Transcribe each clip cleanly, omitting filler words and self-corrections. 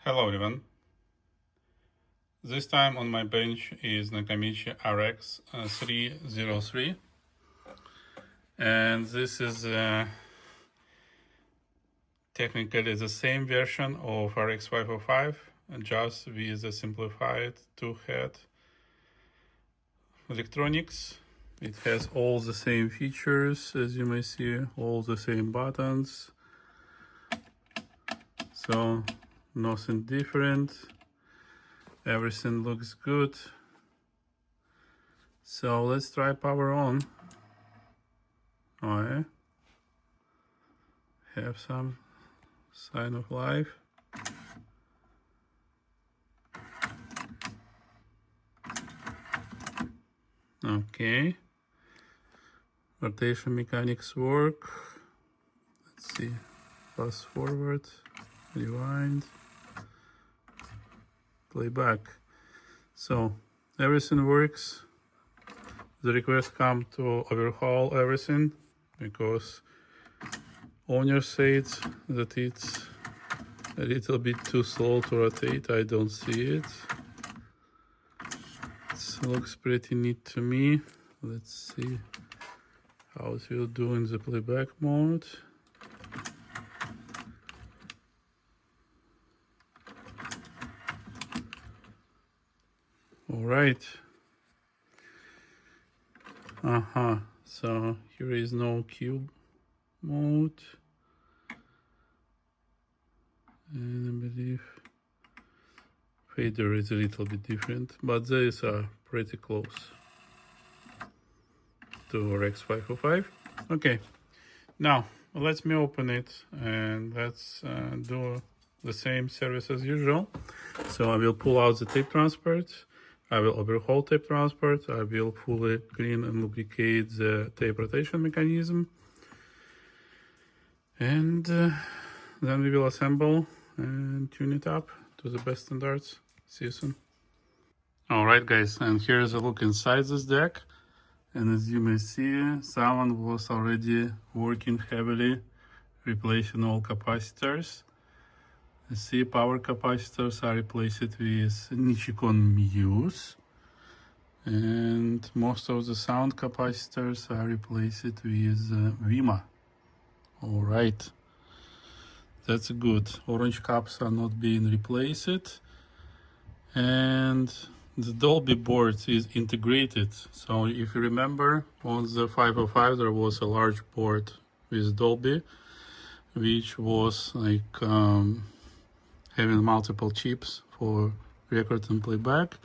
Hello everyone. This time on my bench is Nakamichi RX-303, and this is technically the same version of RX-505, just with a simplified two-head electronics. It has all the same features, as you may see, all the same buttons, so nothing different. Everything looks good. So let's try power on. Oh, yeah. Have some sign of life. Okay. Rotation mechanics work. Let's see. Fast forward, rewind, playback. So everything works. The request come to overhaul everything because owner said that it's a little bit too slow to rotate. I don't see it. It looks pretty neat to me. Let's see how it will do in the playback mode. All right. So here is no cube mode. And I believe fader is a little bit different, but these are pretty close to RX-505. Okay, now let me open it and let's do the same service as usual. So I will pull out the tape transport, I will overhaul tape transport, I will fully clean and lubricate the tape rotation mechanism, and then we will assemble and tune it up to the best standards. See you soon. Alright guys, and here's a look inside this deck. And as you may see, someone was already working heavily replacing all capacitors. You see, power capacitors are replaced with Nichicon Muse, and most of the sound capacitors are replaced with Vima. Alright, that's good. Orange caps are not being replaced, and the Dolby board is integrated. So if you remember, on the 505 there was a large board with Dolby, which was like having multiple chips for record and playback,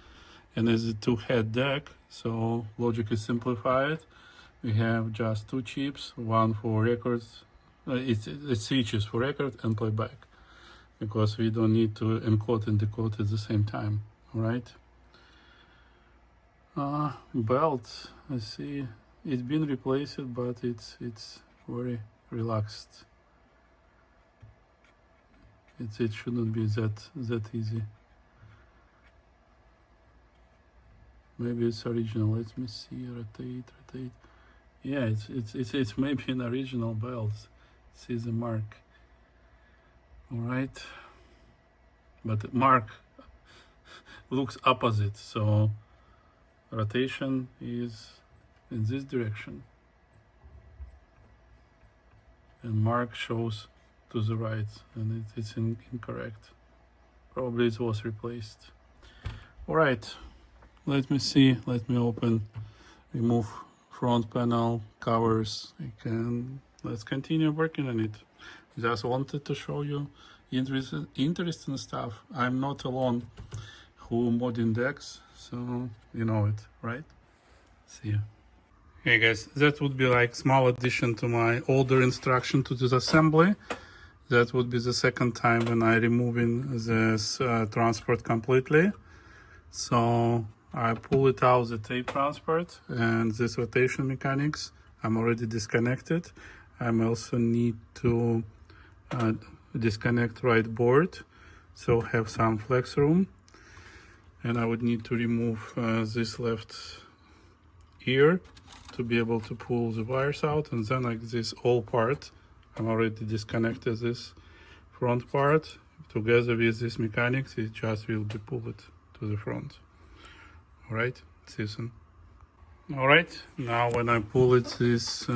and as a two-head deck, so logic is simplified. We have just two chips, one for records, it switches for record and playback, because we don't need to encode and decode at the same time. All right. Belt, I see it's been replaced, but it's very relaxed. It shouldn't be that easy. Maybe it's original. Let me see. Rotate. Yeah, it's maybe an original belt. See the mark. All right, but the mark looks opposite, so rotation is in this direction and mark shows to the right, and it's incorrect. Probably it was replaced. All right, let me see, let me open, remove front panel covers. Let's continue working on it. Just wanted to show you interesting stuff. I'm not alone who modding decks, so you know it, right? See you. Hey guys, that would be like small addition to my older instruction to this assembly. That would be the second time when I removing this transport completely. So I pull it out the tape transport, and this rotation mechanics I'm already disconnected. I also need to disconnect right board, so have some flex room, and I would need to remove this left ear to be able to pull the wires out, and then like this all part I'm already disconnected this front part together with this mechanics, it just will be pulled to the front. All right, see you soon. All right, now when I pull it, this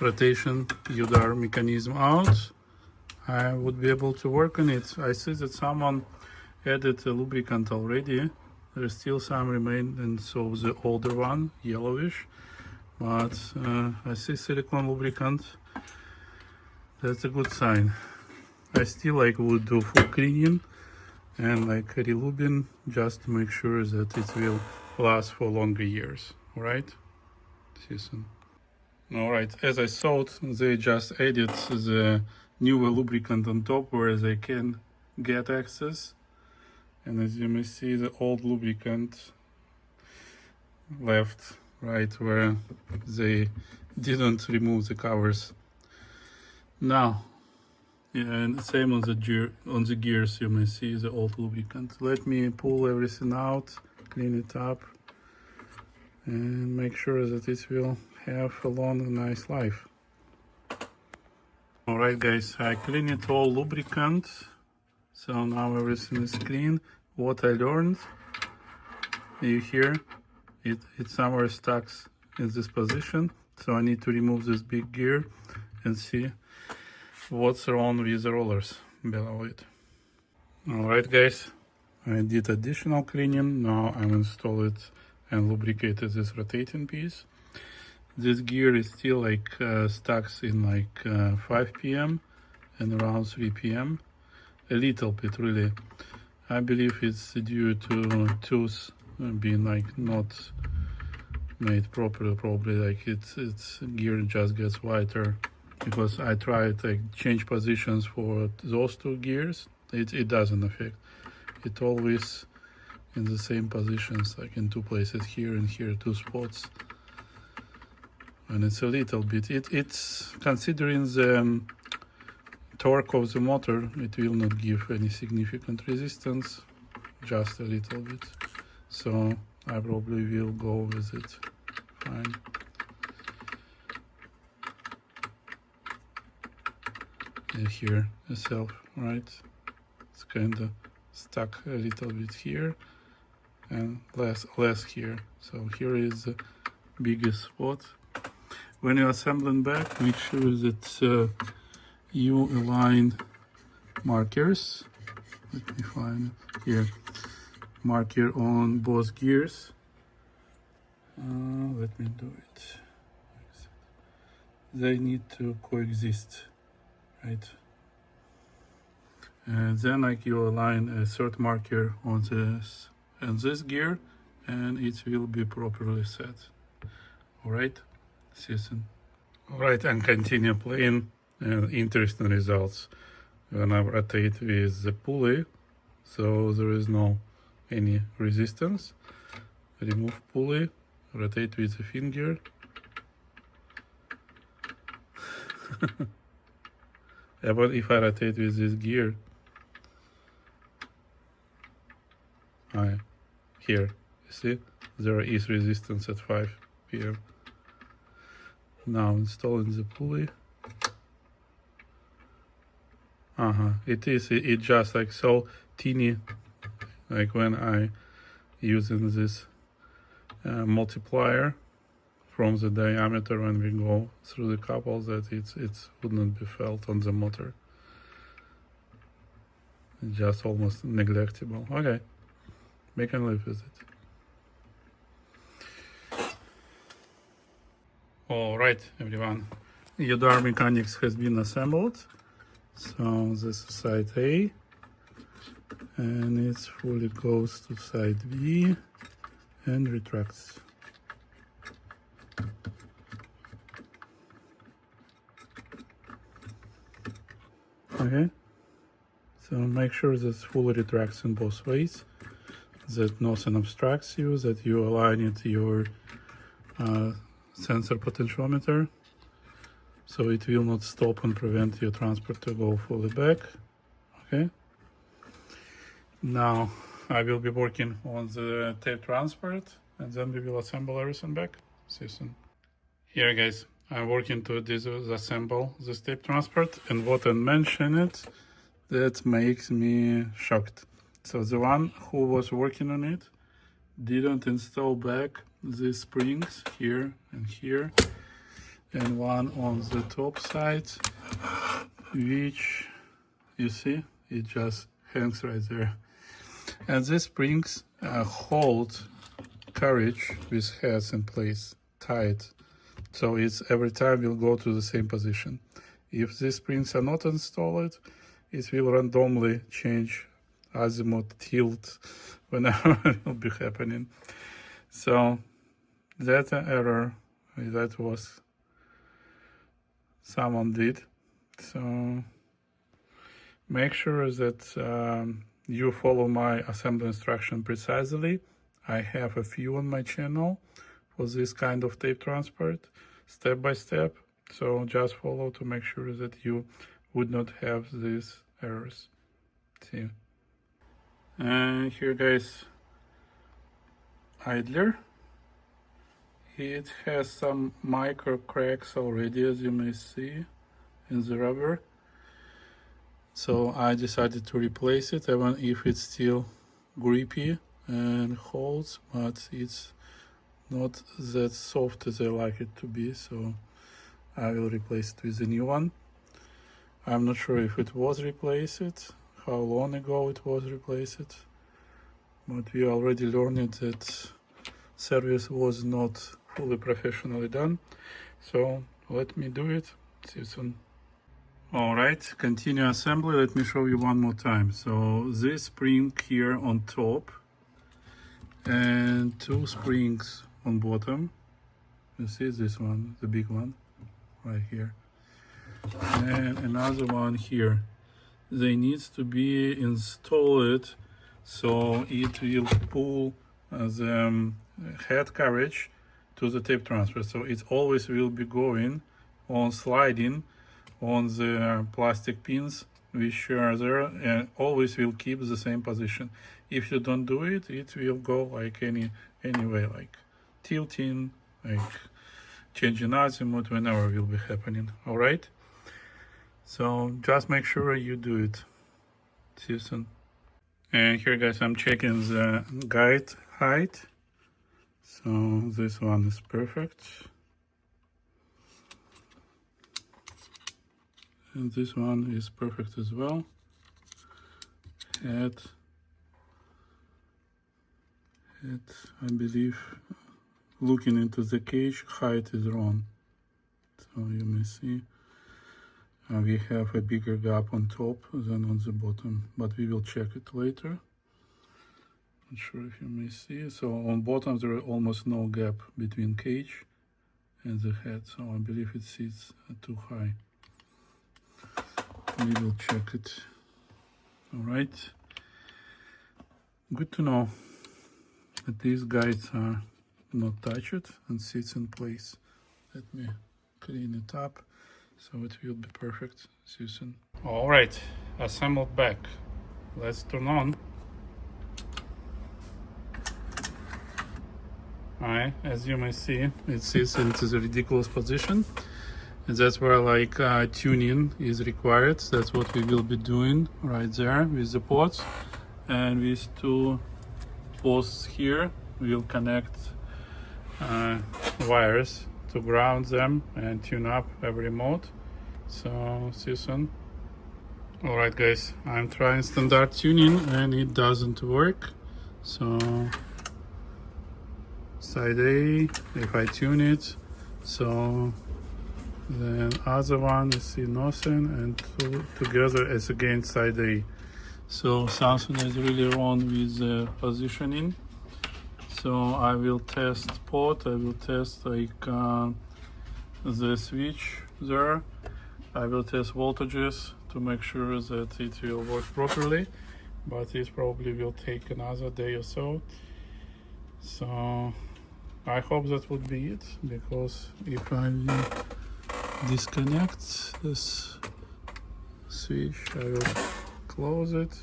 rotation UDAR mechanism out, I would be able to work on it. I see that someone added a lubricant already. There's still some remains of the older one, yellowish, but I see silicone lubricant. That's a good sign. I still would do full cleaning and relubing just to make sure that it will last for longer years. All right, see you soon. All right, as I thought, they just added the newer lubricant on top where they can get access. And as you may see, the old lubricant left right where they didn't remove the covers. Now, yeah, and same on the gears, you may see the old lubricant. Let me pull everything out, clean it up, and make sure that it will have a long and nice life. Alright guys, I clean it all lubricant, so now everything is clean. What I learned, you hear, it somewhere stuck in this position, so I need to remove this big gear and see what's wrong with the rollers below it. Alright guys, I did additional cleaning, now I'm installed it and lubricated this rotating piece. This gear is still stuck in 5 p.m. and around 3 p.m. A little bit really. I believe it's due to tools being not made properly, probably its gear just gets whiter, because I tried change positions for those two gears. It doesn't affect. It always in the same positions, in two places, here and here, two spots. And it's a little bit, it's considering the torque of the motor, it will not give any significant resistance, just a little bit. So I probably will go with it fine. And here itself, right? It's kind of stuck a little bit here and less here. So here is the biggest spot. When you're assembling back, make sure that you align markers. Let me find it here. Marker on both gears. Let me do it. They need to coexist, right? And then you align a third marker on this gear, and it will be properly set. All right. See you soon. Alright, and continue playing. Interesting results when I rotate with the pulley, so there is no any resistance. Remove pulley, rotate with the finger. Yeah, but if I rotate with this gear, here, you see, there is resistance at 5 p.m. Now installing the pulley. It just so teeny, when I using this multiplier from the diameter when we go through the couples, that it would not be felt on the motor. It's just almost neglectable. Okay, we can live with it. Alright everyone, UDAR mechanics has been assembled. So this is side A, and it fully goes to side B and retracts. Okay, so make sure that fully retracts in both ways, that nothing obstructs you, that you align it your sensor potentiometer, so it will not stop and prevent your transport to go fully back. Okay, now I will be working on the tape transport, and then we will assemble everything back. See you soon. Here guys, I'm working to disassemble this tape transport, and what I mentioned that makes me shocked. So the one who was working on it didn't install back the springs here and here, and one on the top side, which you see it just hangs right there. And these springs hold carriage with heads in place tight, so it's every time will go to the same position. If these springs are not installed, it will randomly change azimuth, tilt, whenever it will be happening. So that error that was someone did. So make sure that you follow my assembly instruction precisely. I have a few on my channel for this kind of tape transport, step by step. So just follow to make sure that you would not have these errors. See. And here, guys, idler. It has some micro cracks already, as you may see, in the rubber. So I decided to replace it, even if it's still grippy and holds, but it's not that soft as I like it to be, so I will replace it with a new one. I'm not sure if it was replaced, how long ago it was replaced, but we already learned that service was not fully professionally done. So let me do it. See you soon. Alright, continue assembly. Let me show you one more time. So this spring here on top and two springs on bottom. You see this one, the big one right here, and another one here. They need to be installed so it will pull the head carriage to the tape transfer, so it always will be going on sliding on the plastic pins which are there, and always will keep the same position. If you don't do it, it will go like any way, like tilting, like changing azimuth, whenever will be happening. All right, so just make sure you do it. See you soon. And here, guys, I'm checking the guide height. So this one is perfect, and this one is perfect as well. Head, I believe, looking into the cage, height is wrong. So you may see we have a bigger gap on top than on the bottom, but we will check it later. Not sure if you may see. So on bottom there is almost no gap between cage and the head, so I believe it sits too high. We will check it. All right, good to know that these guides are not touched and sits in place. Let me clean it up so it will be perfect. See you soon. All right, assembled back. Let's turn on. Alright, as you may see, it sits into the ridiculous position, and that's where like tuning is required. That's what we will be doing right there with the ports, and with two posts here we'll connect wires to ground them and tune up every mode. So see you soon. Alright, guys, I'm trying standard tuning and it doesn't work. So side A, if I tune it, so then other one you see nothing, and together it's again side A. So something is really wrong with the positioning. So I will test port, I will test like the switch there. I will test voltages to make sure that it will work properly, but it probably will take another day or so. So I hope that would be it, because if I will disconnect this switch, I will close it,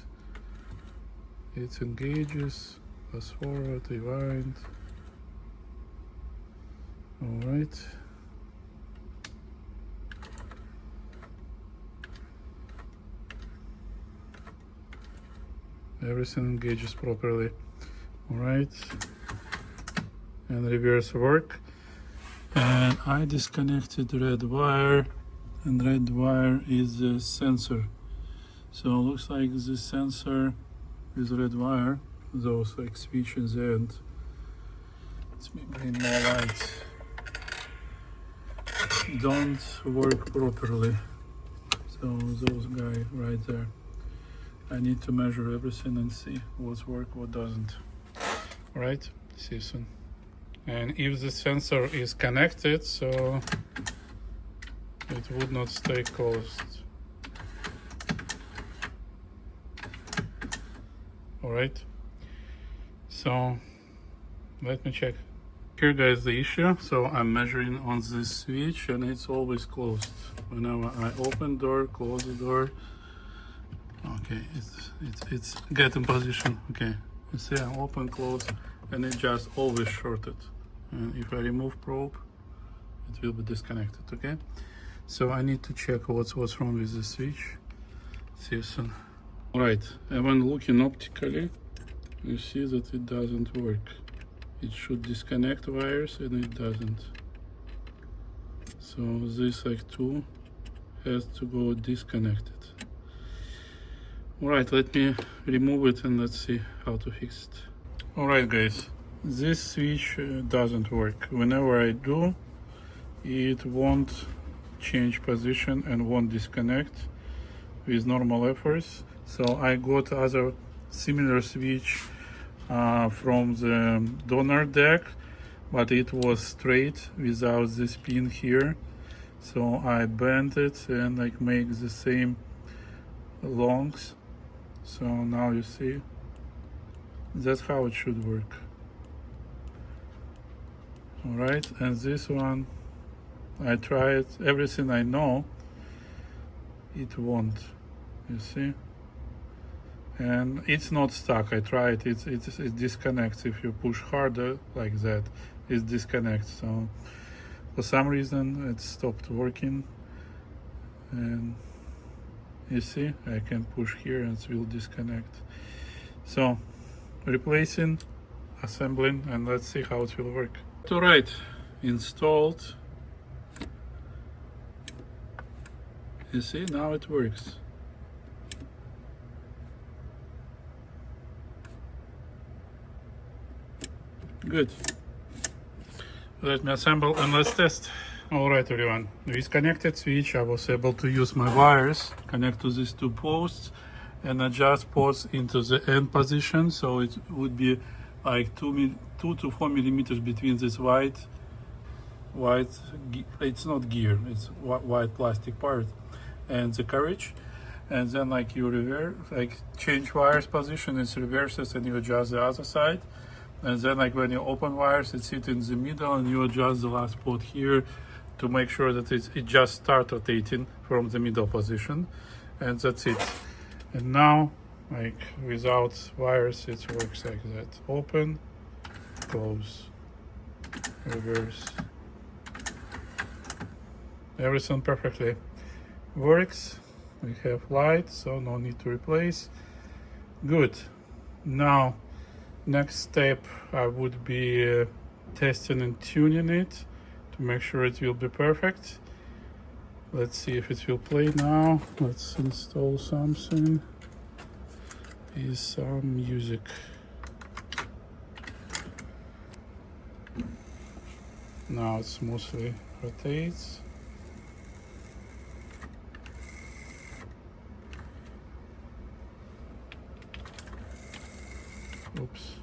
it engages, fast forward, rewind. Alright. everything engages properly. All right, and reverse work. And I disconnected red wire, and red wire is the sensor. So it looks like this sensor with red wire, those like switch in the end. Let me bring more light. Don't work properly. So those guys right there. I need to measure everything and see what's work, what doesn't. All right, see you soon. And if the sensor is connected, so it would not stay closed. All right, so let me check. Here guys the issue. So I'm measuring on this switch and it's always closed. Whenever I open door, close the door. Okay, it's get in position. Okay, you see I open, close, and it just always shorted. And if I remove probe, it will be disconnected. Okay, so I need to check what's wrong with the switch. See you soon. All right, and when looking optically, you see that it doesn't work. It should disconnect wires and it doesn't. So this like 2 has to go disconnected. All right, let me remove it and let's see how to fix it. All right guys, this switch doesn't work. Whenever I do, it won't change position and won't disconnect with normal efforts. So I got other similar switch from the donor deck, but it was straight without this pin here. So I bent it and like make the same longs. So now you see, that's how it should work. All right, and this one, I tried everything I know, it won't, you see? And it's not stuck. I tried it. It disconnects if you push harder like that. It disconnects. So for some reason it stopped working. And you see, I can push here and it will disconnect. So replacing, assembling, and let's see how it will work. All right, installed. You see, now it works. Good. Let me assemble and let's test. Alright everyone, with connected switch I was able to use my wires, connect to these 2 posts and adjust posts into the end position, so it would be like 2 to 4 millimeters between this white, it's not gear, it's white plastic part, and the carriage. And then like you reverse, like change wires position, it reverses and you adjust the other side. And then like when you open wires, it sits in the middle and you adjust the last spot here to make sure that it just starts rotating from the middle position. And that's it. And now, like without wires, it works like that. Open, close, reverse. Everything perfectly works. We have light, so no need to replace. Good. Now, next step I would be testing and tuning it to make sure it will be perfect. Let's see if it will play now. Let's install something. Is some music. Now it smoothly rotates. Oops.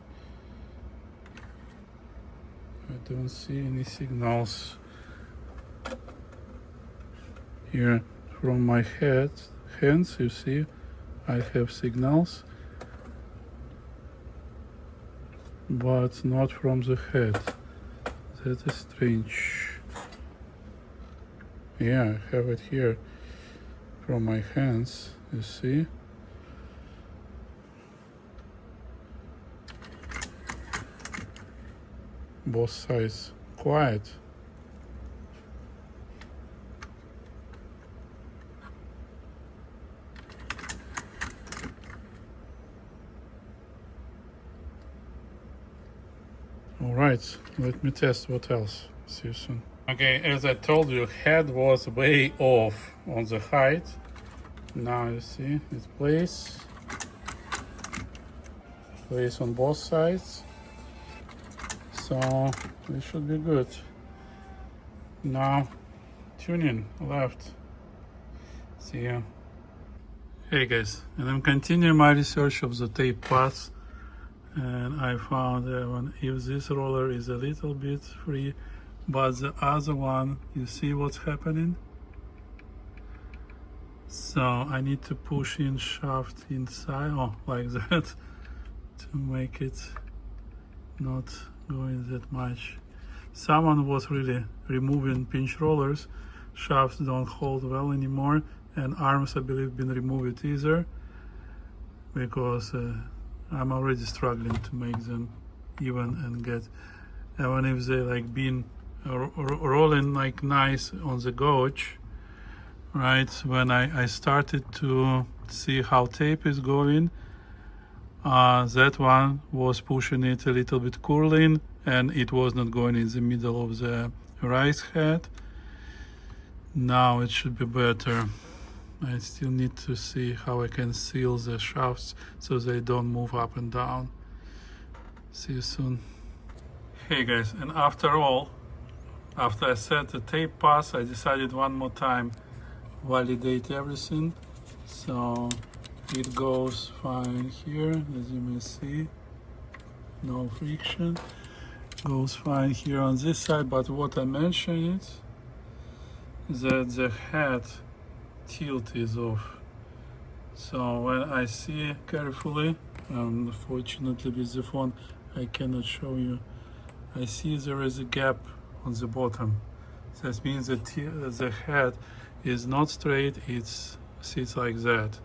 I don't see any signals here from my hands. You see, I have signals, but not from the head. That is strange. Yeah, I have it here from my hands. You see. Both sides quiet. All right, let me test what else. See you soon. Okay, as I told you, head was way off on the height. Now you see it plays on both sides, so it should be good. Now tuning left. See ya. Hey guys, and I'm continuing my research of the tape paths, and I found that if this roller is a little bit free, but the other one, you see what's happening? So I need to push in shaft inside, like that, to make it not going that much. Someone was really removing pinch rollers. Shafts don't hold well anymore, and arms, I believe, been removed either, because I'm already struggling to make them even and get, even if they like been rolling like nice on the gauge, right? When I started to see how tape is going, that one was pushing it a little bit curling, and it was not going in the middle of the rise head. Now it should be better. I still need to see how I can seal the shafts so they don't move up and down. See you soon. Hey guys, and after all, after I set the tape pass, I decided one more time validate everything. So it goes fine here, as you may see, no friction. Goes fine here on this side, but what I mentioned is that the head tilt is off. So when I see carefully, unfortunately with the phone I cannot show you, I see there is a gap on the bottom. That means that the head is not straight, it sits like that,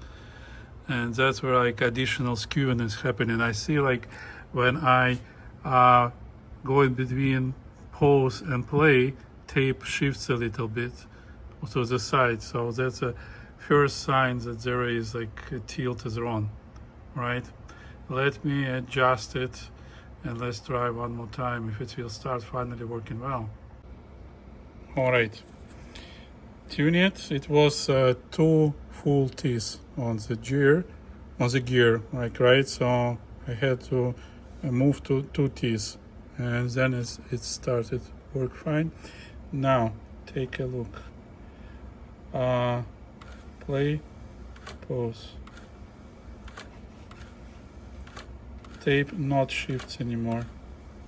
and that's where like additional skewing is happening. I see like when I go in between pause and play, tape shifts a little bit to the side, so that's a first sign that there is like a tilt is wrong, right? Let me adjust it and let's try one more time if it will start finally working well. All right, tune it. It was 2 full teeth on the gear, like, right? So I had to move to 2 teeth, and then it started work fine. Now take a look. Play, pause. Tape not shifts anymore.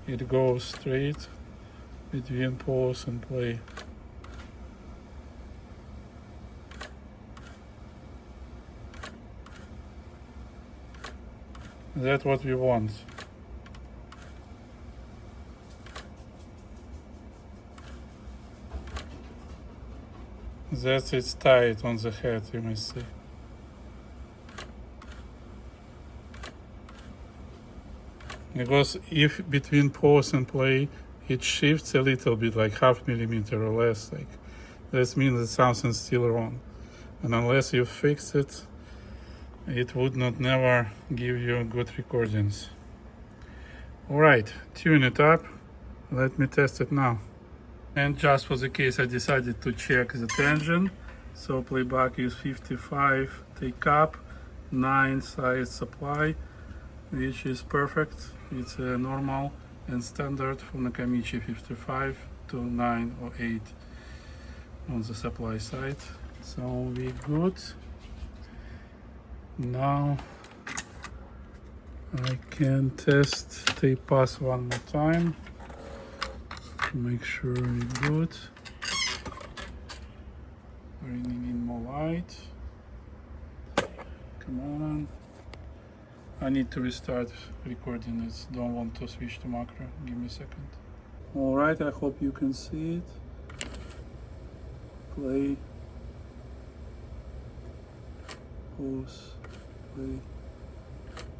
It goes straight between pause and play. That's what we want. That's it's tight on the head, you may see. Because if between pause and play it shifts a little bit, like 0.5 millimeter or less, like that means that something's still wrong. And unless you fix it, it would not never give you good recordings. All right, tune it up. Let me test it now. And just for the case, I decided to check the tension. So playback is 55, take up, 9 size supply, which is perfect. It's normal and standard for Nakamichi 55 to 9 or 8 on the supply side. So we good. Now I can test tape pass one more time to make sure it's good. Bringing in more light. Come on. I need to restart recording this. Don't want to switch to macro. Give me a second. Alright, I hope you can see it. Play. Pause. Play.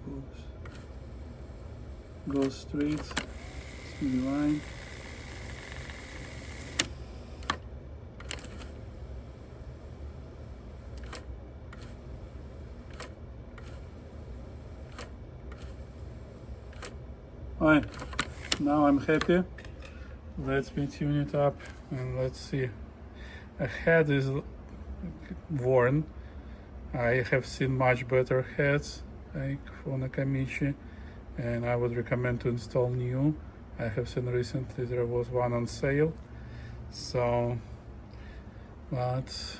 Pause. Go straight. Speed line. Alright, Now I'm happy. Let me tune it up and let's see. A head is worn. I have seen much better heads like for Nakamichi, and I would recommend to install new. I have seen recently there was one on sale. So, but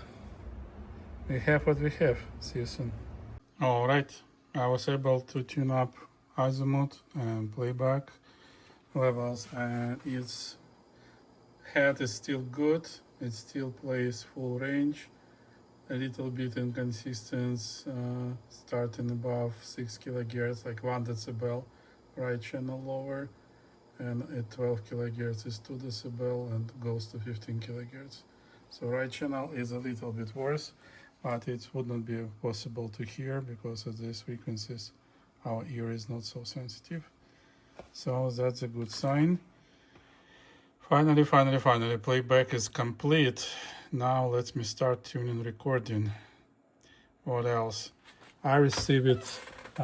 we have what we have. See you soon. Alright, I was able to tune up azimuth and playback levels, and its head is still good. It still plays full range. A little bit inconsistent, starting above 6 kilohertz, like 1 decibel, right channel lower, and at 12 kilohertz is 2 decibel and goes to 15 kilohertz. So right channel is a little bit worse, but it wouldn't be possible to hear because at these frequencies our ear is not so sensitive. So that's a good sign. Finally, playback is complete. Now let me start tuning recording. What else? I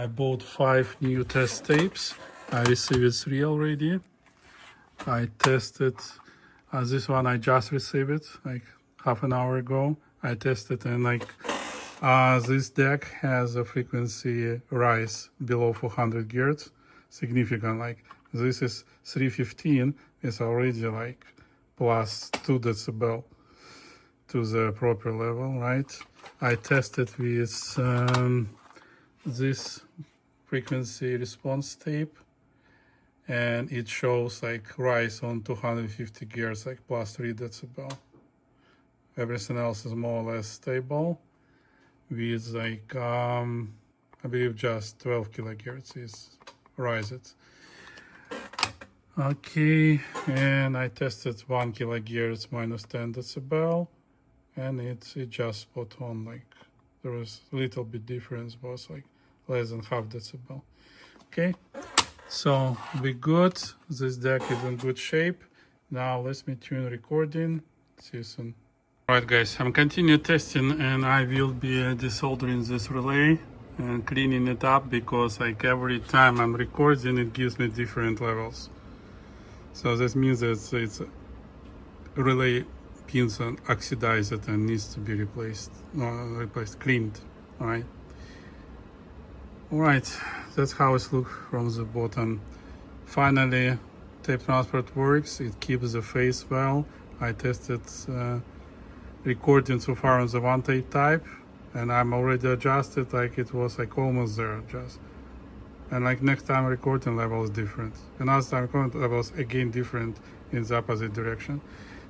bought 5 new test tapes. I received 3 already. I tested, this one I just received it like half an hour ago. I tested and this deck has a frequency rise below 400 Hz, significant. Like this is 315, it's already like plus 2 decibel to the proper level, right? I tested with this frequency response tape, and it shows like rise on 250 Hz, like plus 3 decibel. Everything else is more or less stable, with like I believe just 12 kilohertz is rises. Okay, and I tested 1 kilohertz minus 10 decibel, and it just spot on. Like there was a little bit difference, was like less than half decibel. Okay, so we good. This deck is in good shape. Now let me tune recording. See you soon. Alright guys, I'm continue testing, and I will be desoldering this relay and cleaning it up because like every time I'm recording it gives me different levels. So that means that it's relay pins are oxidized and needs to be replaced, cleaned. Alright, that's how it looks from the bottom. Finally, tape transport works. It keeps the phase well. I tested recording so far on the one tape type, and I'm already adjusted, like it was like almost there just. And like next time recording level is different, another time recording level is again different in the opposite direction.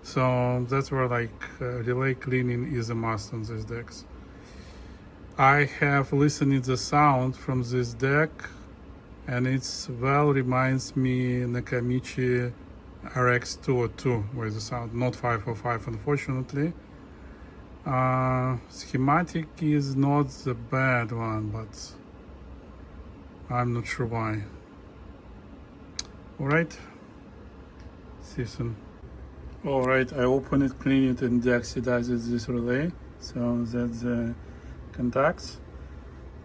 So that's where like relay cleaning is a must on these decks. I have listened to the sound from this deck, and it's reminds me Nakamichi RX-302 with the sound, not 505 unfortunately. Schematic is not the bad one, but I'm not sure why. Alright, see you soon. Alright, I open it, clean it, and deoxidizes this relay. So that's the contacts,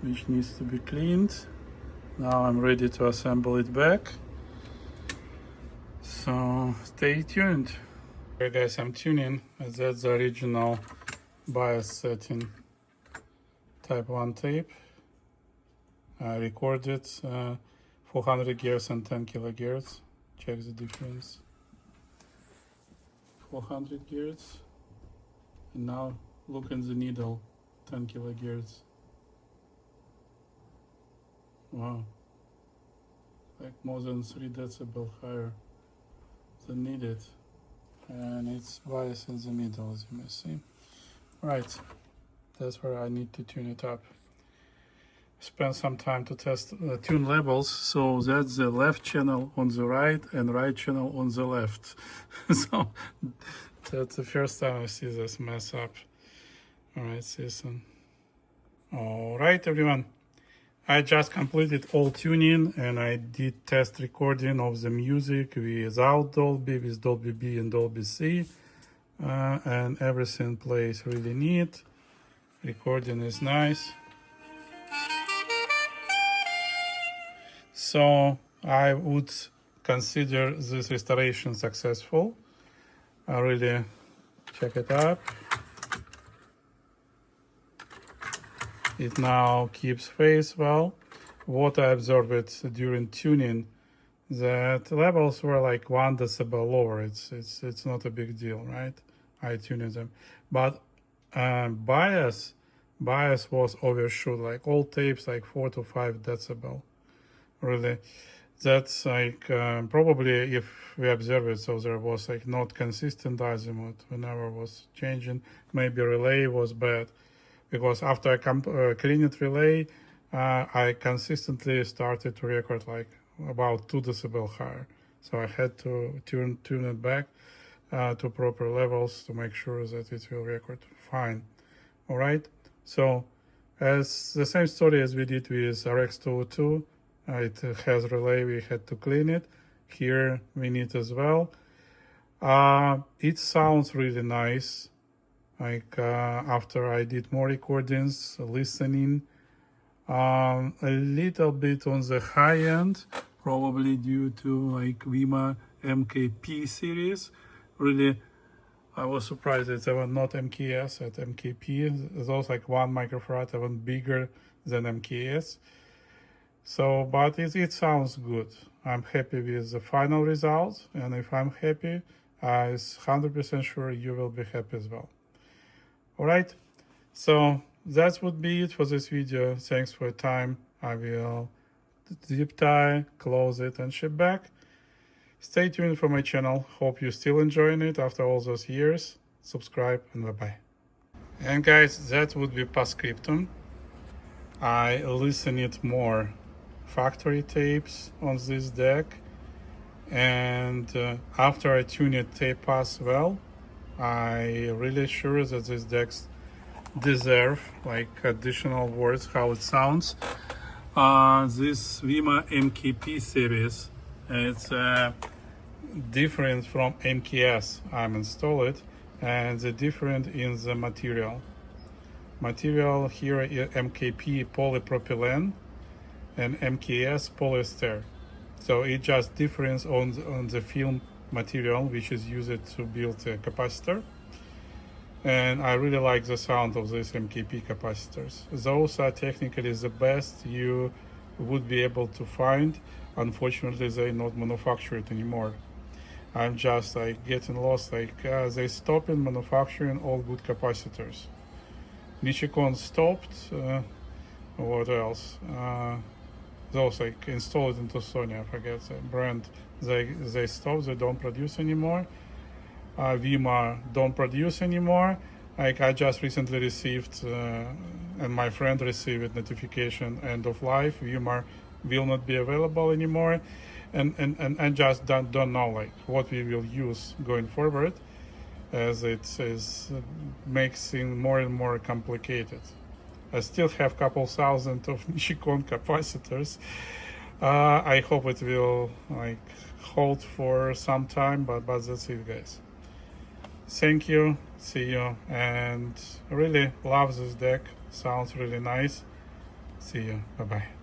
which needs to be cleaned. Now I'm ready to assemble it back. So stay tuned. Okay guys, I'm tuning. That's the original bias setting type 1 tape. I recorded 400 Hz and 10 kilohertz. Check the difference. 400 Hz, and now look in the needle, 10 kilohertz. Wow, like more than 3 decibel higher than needed, and it's bias in the middle, as you may see. Right, that's where I need to tune it up. Spend some time to test tune levels. So that's the left channel on the right and right channel on the left. So that's the first time I see this mess up. All right, see you soon. All right, everyone. I just completed all tuning, and I did test recording of the music without Dolby, with Dolby B and Dolby C, and everything plays really neat. Recording is nice. So I would consider this restoration successful. I really check it up. It now keeps phase well. What I observed during tuning, that levels were like 1 decibel lower. It's not a big deal, right? I tuned them, but bias was overshoot, like all tapes like 4 to 5 decibel. Really, that's like probably if we observe it, so there was like not consistent azimuth whenever was changing. Maybe relay was bad, because after I cleaned relay, I consistently started to record like about 2 decibel higher. So I had to tune it back to proper levels to make sure that it will record fine. All right. So as the same story as we did with RX-202, it has relay, we had to clean it. Here we need as well. It sounds really nice. Like after I did more recordings, listening, a little bit on the high end, probably due to like Vima MKP series. Really, I was surprised that they were not MKS at MKP. Those like 1 microfarad, even bigger than MKS. So, but it sounds good. I'm happy with the final result, and if I'm happy, I'm 100% sure you will be happy as well. All right, so that would be it for this video. Thanks for your time. I will zip tie, close it, and ship back. Stay tuned for my channel. Hope you're still enjoying it after all those years. Subscribe, and bye-bye. And guys, that would be postscriptum. I listened more factory tapes on this deck, and after I tuned it tape pass well, I really sure that these decks deserve like additional words how it sounds. This Vima MKP series, it's different from MKS. I'm installed it, and the different in the material. Material here is MKP polypropylene and MKS polyester. So it just difference on the film material which is used to build a capacitor, and I really like the sound of these MKP capacitors. Those are technically the best you would be able to find. Unfortunately, they're not manufactured anymore. I'm just like getting lost, like they stopped manufacturing all good capacitors. Nichicon stopped, what else? Those like installed into Sony, I forget the brand. They stopped, they don't produce anymore. Vima don't produce anymore. Like I just recently received, and my friend received notification end of life. Vima will not be available anymore, and just don't know like what we will use going forward, as it is makes things more and more complicated. I still have a couple thousand of Nichicon capacitors. I hope it will like hold for some time, but that's it, guys. Thank you, see you, and really love this deck. Sounds really nice. See you, bye bye.